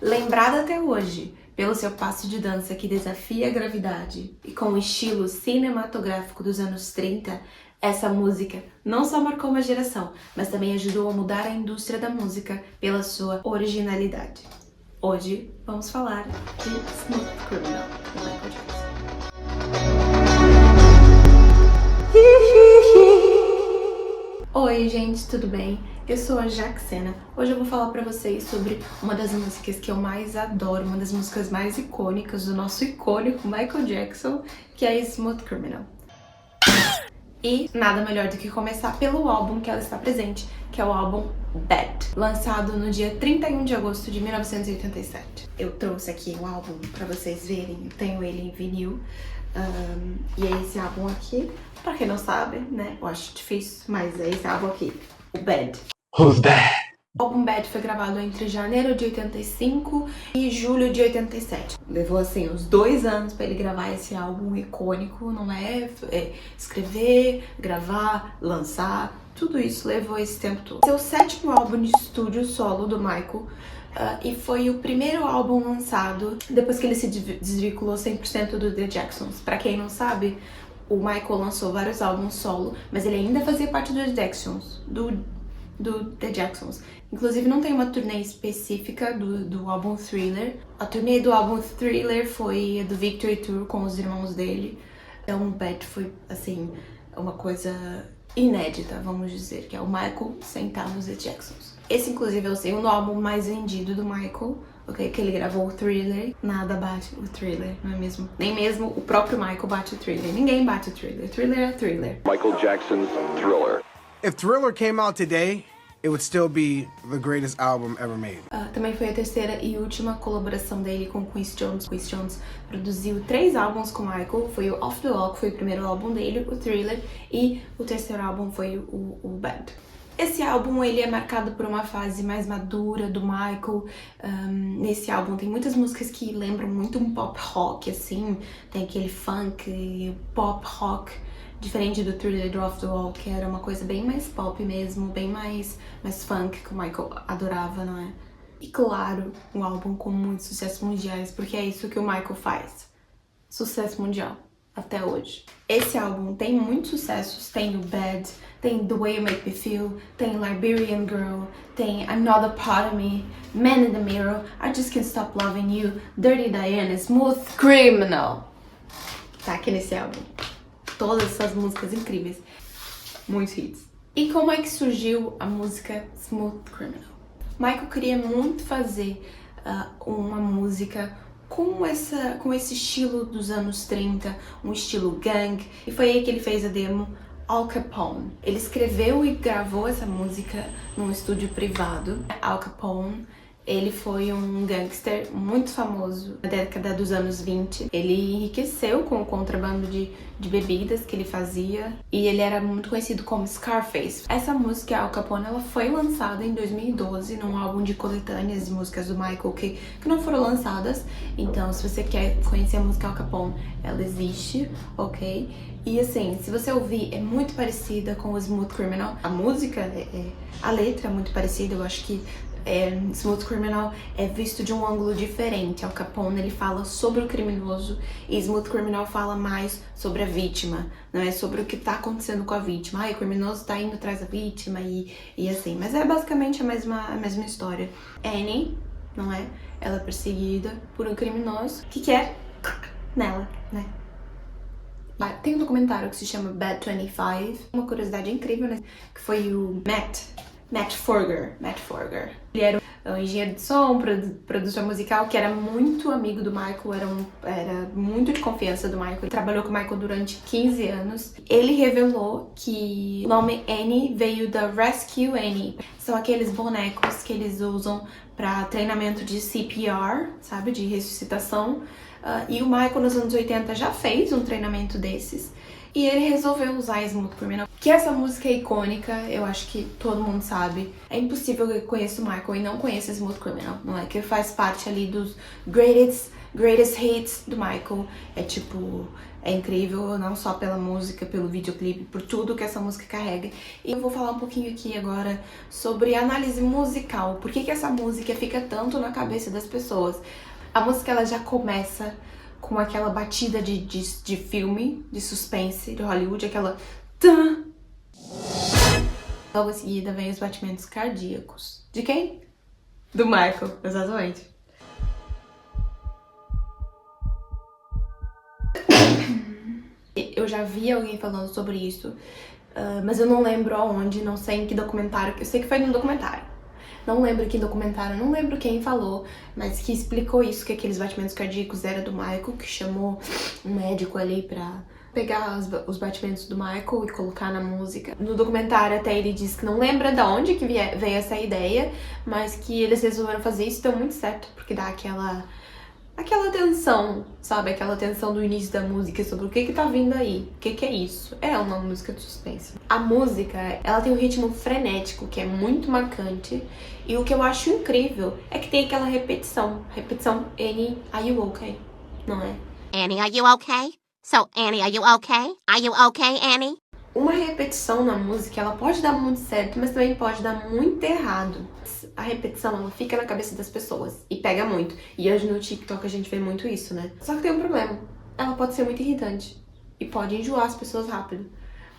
Lembrada até hoje pelo seu passo de dança que desafia a gravidade e com o estilo cinematográfico dos anos 30, essa música não só marcou uma geração, mas também ajudou a mudar a indústria da música pela sua originalidade. Hoje vamos falar de Smooth Criminal, do Michael Jackson. Oi gente, tudo bem? Eu sou a Jaxena. Hoje eu vou falar pra vocês sobre uma das músicas que eu mais adoro, uma das músicas mais icônicas do nosso icônico Michael Jackson, que é Smooth Criminal. E nada melhor do que começar pelo álbum que ela está presente, que é o álbum Bad, lançado no dia 31 de agosto de 1987. Eu trouxe aqui o álbum pra vocês verem, eu tenho ele em vinil. E é esse álbum aqui, pra quem não sabe, né, eu acho difícil, mas é esse álbum aqui, o Bad. Who's Bad? O álbum Bad foi gravado entre janeiro de 85 e julho de 87. Levou, assim, uns 2 anos pra ele gravar esse álbum icônico, não é? Escrever, gravar, lançar, tudo isso levou esse tempo todo. Esse é o 7º álbum de estúdio solo do Michael. E foi o primeiro álbum lançado depois que ele se desvinculou 100% do The Jacksons. Pra quem não sabe, o Michael lançou vários álbuns solo, mas ele ainda fazia parte do The Jacksons, do The Jacksons. Inclusive não tem uma turnê específica do álbum Thriller. A turnê do álbum Thriller foi a do Victory Tour com os irmãos dele. Então o Bad foi, assim, uma coisa inédita, vamos dizer, que é o Michael sentar nos The Jacksons. Esse, inclusive, é o segundo álbum mais vendido do Michael, ok? Que ele gravou o Thriller. Nada bate o Thriller, não é mesmo? Nem mesmo o próprio Michael bate o Thriller. Ninguém bate o Thriller. Thriller é Thriller. Michael Jackson's Thriller. If Thriller came out today, it would still be the greatest album ever made. Também foi a terceira e última colaboração dele com Quincy Jones. Quincy Jones produziu 3 álbuns com Michael. Foi o Off the Wall, que foi o primeiro álbum dele, o Thriller, e o terceiro álbum foi o Bad. Esse álbum, ele é marcado por uma fase mais madura do Michael. Nesse álbum tem muitas músicas que lembram muito um pop rock, assim. Tem aquele funk, pop rock, diferente do Thriller e do Off the Wall, que era uma coisa bem mais pop mesmo, bem mais funk, que o Michael adorava, não é? E claro, um álbum com muitos sucessos mundiais, porque é isso que o Michael faz. Sucesso mundial, até hoje. Esse álbum tem muitos sucessos, tem o Bad, tem The Way You Make Me Feel, tem Liberian Girl, tem Another Part of Me, Man in the Mirror, I Just Can't Stop Loving You, Dirty Diana, Smooth Criminal. Tá aqui nesse álbum. Todas essas músicas incríveis. Muitos hits. E como é que surgiu a música Smooth Criminal? Michael queria muito fazer uma música com esse estilo dos anos 30, um estilo gang, e foi aí que ele fez a demo Al Capone. Ele escreveu e gravou essa música num estúdio privado. Al Capone, ele foi um gangster muito famoso na década dos anos 20. Ele enriqueceu com o contrabando de bebidas que ele fazia, e ele era muito conhecido como Scarface. Essa música, Al Capone, ela foi lançada em 2012 num álbum de coletâneas de músicas do Michael que não foram lançadas. Então, se você quer conhecer a música Al Capone, ela existe, ok? E assim, se você ouvir, é muito parecida com o Smooth Criminal. A música, a letra é muito parecida, eu acho que Smooth Criminal é visto de um ângulo diferente. Al Capone, ele fala sobre o criminoso, e Smooth Criminal fala mais sobre a vítima, não é sobre o que tá acontecendo com a vítima. O criminoso tá indo atrás da vítima e assim, mas é basicamente a mesma história. Annie, não é? Ela é perseguida por um criminoso que quer nela, né? Tem um documentário que se chama Bad 25, uma curiosidade incrível, né? Que foi o Matt Forger. Ele era um engenheiro de som, produtor musical, que era muito amigo do Michael, era muito de confiança do Michael. Ele trabalhou com o Michael durante 15 anos. Ele revelou que o nome Annie veio da Rescue Annie. São aqueles bonecos que eles usam para treinamento de CPR, sabe? De ressuscitação. E o Michael, nos anos 80, já fez um treinamento desses. E ele resolveu usar Smooth Criminal, que essa música é icônica, eu acho que todo mundo sabe. É impossível que eu conheça o Michael e não conheça Smooth Criminal, não é? Que faz parte ali dos greatest hits do Michael. É tipo, é incrível, não só pela música, pelo videoclipe, por tudo que essa música carrega. E eu vou falar um pouquinho aqui agora sobre análise musical. Por que essa música fica tanto na cabeça das pessoas? A música, ela já começa com aquela batida de filme, de suspense, de Hollywood, aquela... Tã! Logo em seguida vem os batimentos cardíacos. De quem? Do Michael, exatamente. Eu já vi alguém falando sobre isso, mas eu não lembro aonde, não sei em que documentário, eu sei que foi num documentário. Não lembro que documentário, não lembro quem falou, mas que explicou isso, que aqueles batimentos cardíacos era do Michael, que chamou um médico ali pra pegar os batimentos do Michael e colocar na música. No documentário até ele diz que não lembra de onde que veio essa ideia, mas que eles resolveram fazer isso, deu muito certo, porque dá aquela tensão, sabe? Aquela tensão do início da música sobre o que tá vindo aí, o que é isso. É uma música de suspense. A música, ela tem um ritmo frenético que é muito marcante, e o que eu acho incrível é que tem aquela repetição. Annie, are you okay? Não é? Annie, are you okay? So, Annie, are you okay? Are you okay, Annie? Uma repetição na música, ela pode dar muito certo, mas também pode dar muito errado. A repetição, ela fica na cabeça das pessoas e pega muito. E hoje no TikTok a gente vê muito isso, né? Só que tem um problema. Ela pode ser muito irritante e pode enjoar as pessoas rápido.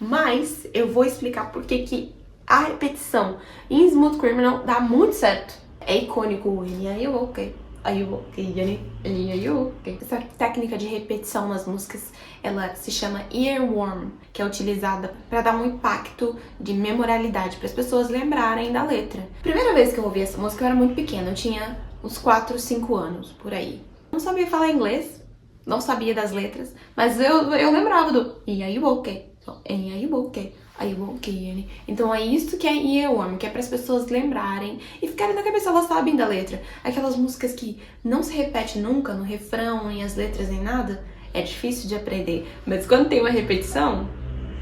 Mas eu vou explicar por que a repetição em Smooth Criminal dá muito certo. É icônico o Annie, are you okay? Are you okay, Annie, are you okay? Essa técnica de repetição nas músicas, ela se chama earworm, que é utilizada para dar um impacto de memorialidade, para as pessoas lembrarem da letra. Primeira vez que eu ouvi essa música eu era muito pequena, eu tinha uns 4, 5 anos, por aí. Não sabia falar inglês, não sabia das letras, mas eu lembrava do Are you okay? So, Annie, are you okay? Are you okay, Annie? Então é isso que é earworm, que é para as pessoas lembrarem e ficarem na cabeça, elas sabem da letra. Aquelas músicas que não se repete nunca no refrão, nem as letras, nem nada, é difícil de aprender. Mas quando tem uma repetição,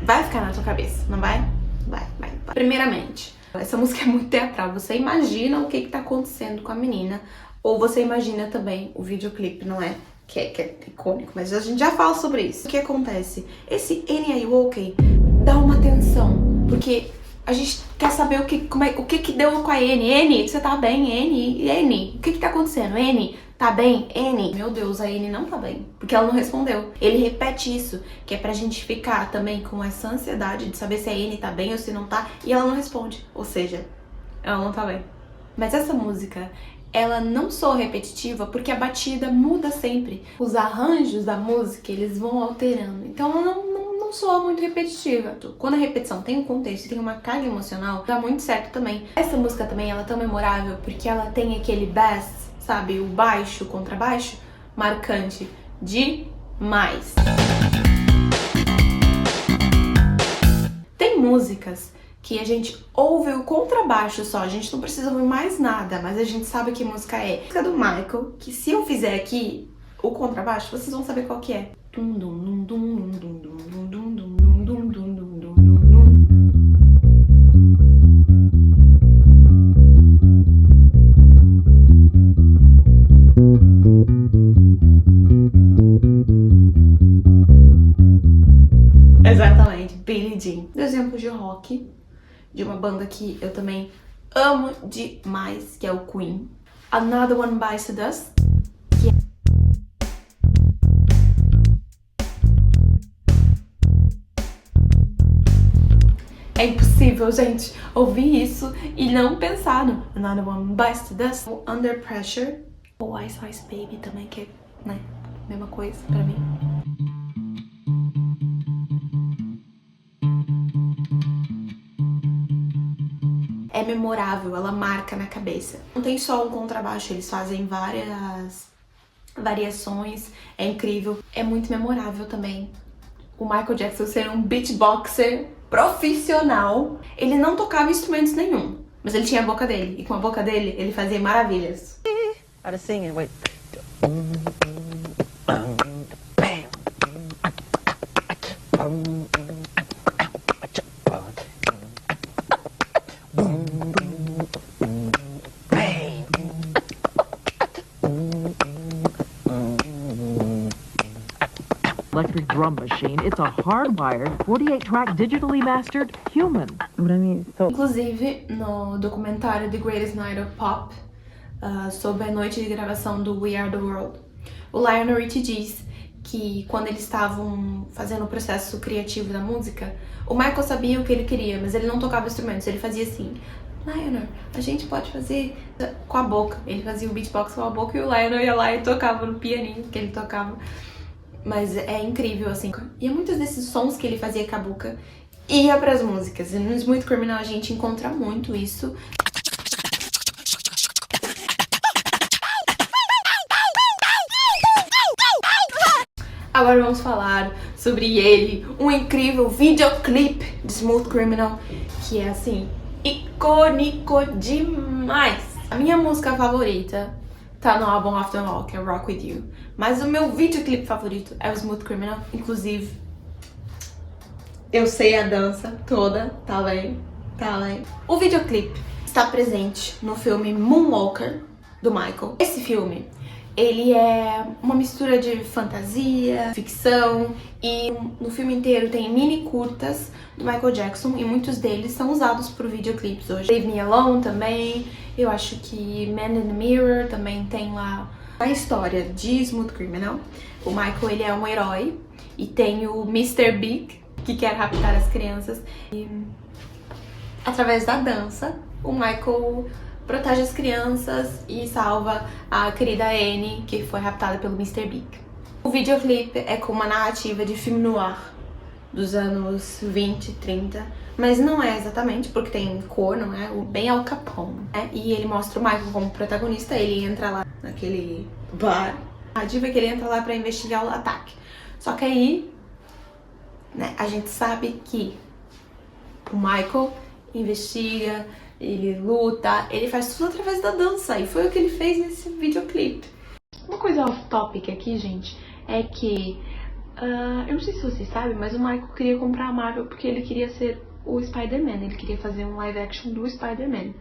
vai ficar na tua cabeça, não vai? Vai. Primeiramente, essa música é muito teatral. Você imagina o que tá acontecendo com a menina, ou você imagina também o videoclipe, não é? Que é icônico, mas a gente já fala sobre isso. O que acontece? Esse Annie, are you okay? Dá uma tensão, porque a gente quer saber o que deu com a Annie. Annie, você tá bem? Annie, o que tá acontecendo? Annie, tá bem? Annie, meu Deus, a Annie não tá bem, porque ela não respondeu. Ele repete isso, que é pra gente ficar também com essa ansiedade de saber se a Annie tá bem ou se não tá, e ela não responde, ou seja, ela não tá bem. Mas essa música, ela não soa repetitiva porque a batida muda sempre. Os arranjos da música, eles vão alterando, então ela não soa muito repetitiva. Quando a repetição tem um contexto e tem uma carga emocional, dá muito certo também. Essa música também, ela é tão memorável porque ela tem aquele bass, sabe? O baixo, o contrabaixo, marcante demais. Tem músicas que a gente ouve o contrabaixo só, a gente não precisa ouvir mais nada, mas a gente sabe que música é. A música do Michael, que se eu fizer aqui o contrabaixo, vocês vão saber qual que é. Exatamente, Billie Jean. Exemplos de rock, de uma banda que eu também amo demais, que é o Queen. Another One Bites the Dust. É impossível, gente, ouvir isso e não pensar no Another One Bites the Dust. Under Pressure. Ou Ice Ice Baby também, que é, né, mesma coisa pra mim. É memorável, ela marca na cabeça. Não tem só um contrabaixo, eles fazem várias variações, é incrível. É muito memorável também. O Michael Jackson ser um beatboxer profissional. Ele não tocava instrumentos nenhum, mas ele tinha a boca dele, e com a boca dele ele fazia maravilhas. Gotta sing it, wait. electric drum machine. It's a hardwired, 48-track digitally mastered human. What I mean, so Inclusive, no documentário The Greatest Night of Pop, sobre a noite de gravação do We Are The World, o Lionel Richie diz que quando eles estavam fazendo o processo criativo da música, o Michael sabia o que ele queria, mas ele não tocava instrumentos, ele fazia assim: Lionel, a gente pode fazer com a boca. Ele fazia o beatbox com a boca e o Lionel ia lá e tocava no pianinho que ele tocava. Mas é incrível, assim. E muitos desses sons que ele fazia com a boca ia pras músicas. E no Smooth Criminal a gente encontra muito isso. Agora vamos falar sobre ele, um incrível videoclipe de Smooth Criminal, que é assim, icônico demais. A minha música favorita tá no álbum After All, que é Rock With You. Mas o meu videoclipe favorito é o Smooth Criminal. Inclusive, eu sei a dança toda, tá bem? Tá bem. O videoclipe está presente no filme Moonwalker, do Michael. Esse filme, ele é uma mistura de fantasia, ficção, e no filme inteiro tem mini curtas do Michael Jackson e muitos deles são usados por videoclipes hoje. Leave Me Alone também, eu acho que Man in the Mirror também tem lá. A história de Smooth Criminal, o Michael, ele é um herói e tem o Mr. Big, que quer raptar as crianças, e através da dança o Michael protege as crianças e salva a querida Annie, que foi raptada pelo Mr. Big. O videoclipe é com uma narrativa de filme noir dos anos 20, 30, mas não é exatamente, porque tem cor, não é? Bem Al Capone, né? E ele mostra o Michael como protagonista, ele entra lá naquele bar, a diva é que ele entra lá pra investigar o ataque. Só que aí, né, a gente sabe que o Michael investiga, ele luta, ele faz tudo através da dança, e foi o que ele fez nesse videoclipe. Uma coisa off-topic aqui, gente, é que, eu não sei se vocês sabem, mas o Michael queria comprar a Marvel porque ele queria ser o Spider-Man, ele queria fazer um live action do Spider-Man.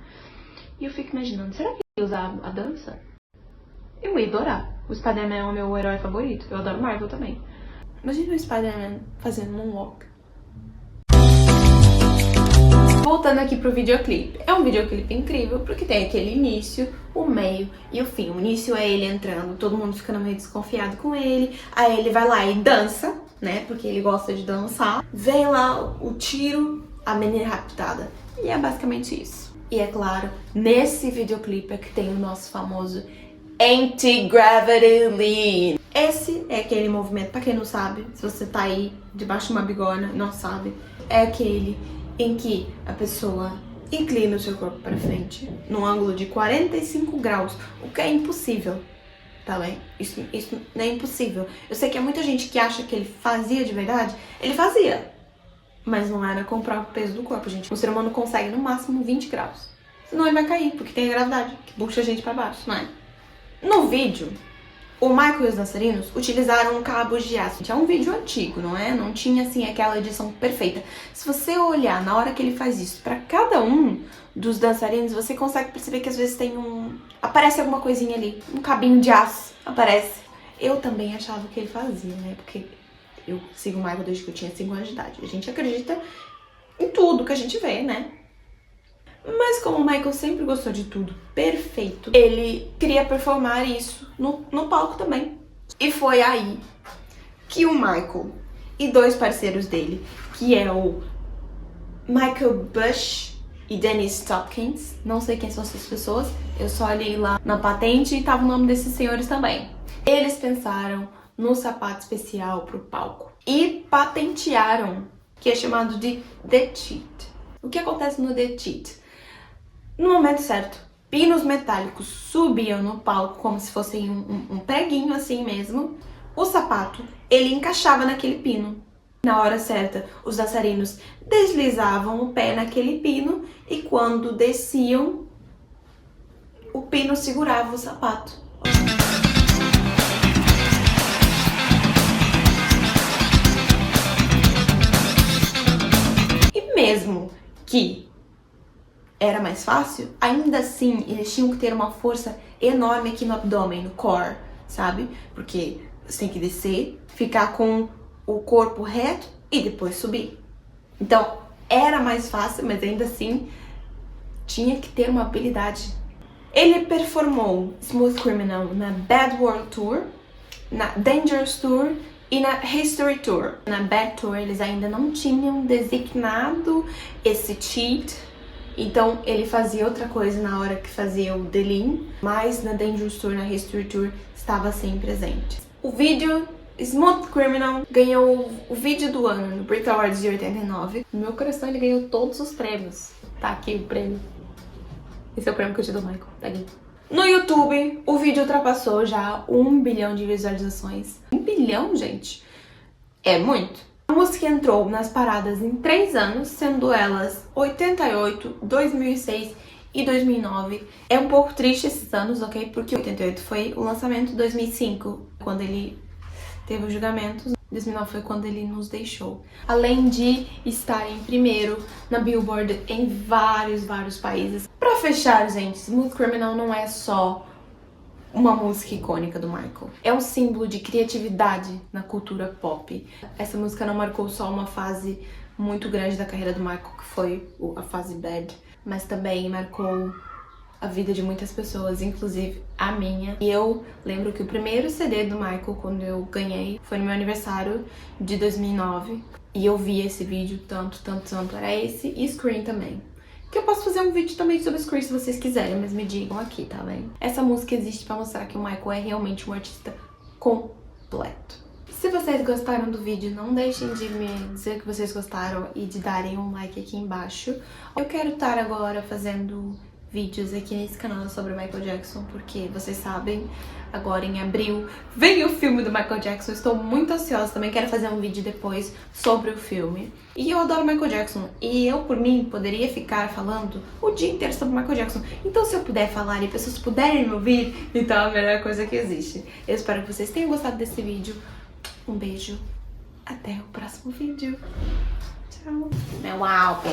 E eu fico imaginando, será que ele ia usar a dança? Eu ia adorar. O Spider-Man é o meu herói favorito, eu adoro Marvel também. Imagina o Spider-Man fazendo moonwalk. Voltando aqui pro videoclipe. É um videoclipe incrível porque tem aquele início, o meio e o fim. O início é ele entrando, todo mundo ficando meio desconfiado com ele. Aí ele vai lá e dança, né? Porque ele gosta de dançar. Vem lá o tiro, a menina raptada. E é basicamente isso. E é claro, nesse videoclipe é que tem o nosso famoso Anti-Gravity Lean. Esse é aquele movimento, pra quem não sabe, se você tá aí debaixo de uma bigorna, não sabe, é aquele em que a pessoa inclina o seu corpo para frente num ângulo de 45 graus, o que é impossível, tá bem? Isso não é impossível. Eu sei que há muita gente que acha que ele fazia de verdade, ele fazia, mas não era com o próprio peso do corpo, gente. O ser humano consegue no máximo 20 graus, senão ele vai cair, porque tem a gravidade que puxa a gente para baixo, não é? No vídeo, o Michael e os dançarinos utilizaram cabos de aço. É um vídeo antigo, não é? Não tinha, assim, aquela edição perfeita. Se você olhar na hora que ele faz isso pra cada um dos dançarinos, você consegue perceber que às vezes tem aparece alguma coisinha ali. Um cabinho de aço aparece. Eu também achava que ele fazia, né? Porque eu sigo o Michael desde que eu tinha 5 anos de idade. A gente acredita em tudo que a gente vê, né? Mas como o Michael sempre gostou de tudo perfeito, ele queria performar isso no palco também. E foi aí que o Michael e 2 parceiros dele, que é o Michael Bush e Dennis Tompkins, não sei quem são essas pessoas, eu só olhei lá na patente e tava o nome desses senhores também. Eles pensaram no sapato especial pro palco e patentearam, que é chamado de The Cheat. O que acontece no The Cheat? No momento certo, pinos metálicos subiam no palco como se fossem um preguinho assim mesmo. O sapato, ele encaixava naquele pino. Na hora certa, os dançarinos deslizavam o pé naquele pino e quando desciam, o pino segurava o sapato. E mesmo que era mais fácil, ainda assim eles tinham que ter uma força enorme aqui no abdômen, no core, sabe? Porque você tem que descer, ficar com o corpo reto e depois subir. Então, era mais fácil, mas ainda assim, tinha que ter uma habilidade. Ele performou Smooth Criminal na Bad World Tour, na Dangerous Tour e na History Tour. Na Bad Tour eles ainda não tinham designado esse cheat, então ele fazia outra coisa na hora que fazia o The Lean, mas na Dangerous Tour, na History Tour, estava sempre presente. O vídeo Smooth Criminal ganhou o vídeo do ano no Brit Awards de 89. No meu coração ele ganhou todos os prêmios. Tá aqui o prêmio. Esse é o prêmio que eu te dou, Michael. Tá aqui. No YouTube, o vídeo ultrapassou já 1 bilhão de visualizações. 1 bilhão, gente? É muito. A música entrou nas paradas em 3 anos, sendo elas 88, 2006 e 2009. É um pouco triste esses anos, ok? Porque 88 foi o lançamento, 2005, quando ele teve o julgamento. 2009 foi quando ele nos deixou. Além de estar em primeiro na Billboard em vários países. Pra fechar, gente, Smooth Criminal não é só uma música icônica do Michael. É um símbolo de criatividade na cultura pop. Essa música não marcou só uma fase muito grande da carreira do Michael, que foi a fase Bad, mas também marcou a vida de muitas pessoas, inclusive a minha. E eu lembro que o primeiro CD do Michael, quando eu ganhei, foi no meu aniversário de 2009. E eu vi esse vídeo tanto, era esse e Scream também. Que eu posso fazer um vídeo também sobre Scream se vocês quiserem, mas me digam aqui, tá bem? Essa música existe pra mostrar que o Michael é realmente um artista completo. Se vocês gostaram do vídeo, não deixem de me dizer que vocês gostaram e de darem um like aqui embaixo. Eu quero estar agora fazendo vídeos aqui nesse canal sobre o Michael Jackson, porque vocês sabem, agora em abril vem o filme do Michael Jackson. Estou muito ansiosa, também quero fazer um vídeo depois sobre o filme. E eu adoro Michael Jackson, e eu, por mim, poderia ficar falando o dia inteiro sobre Michael Jackson. Então, se eu puder falar e pessoas puderem me ouvir, então é a melhor coisa que existe. Eu espero que vocês tenham gostado desse vídeo. Um beijo, até o próximo vídeo. Tchau. Meu álbum,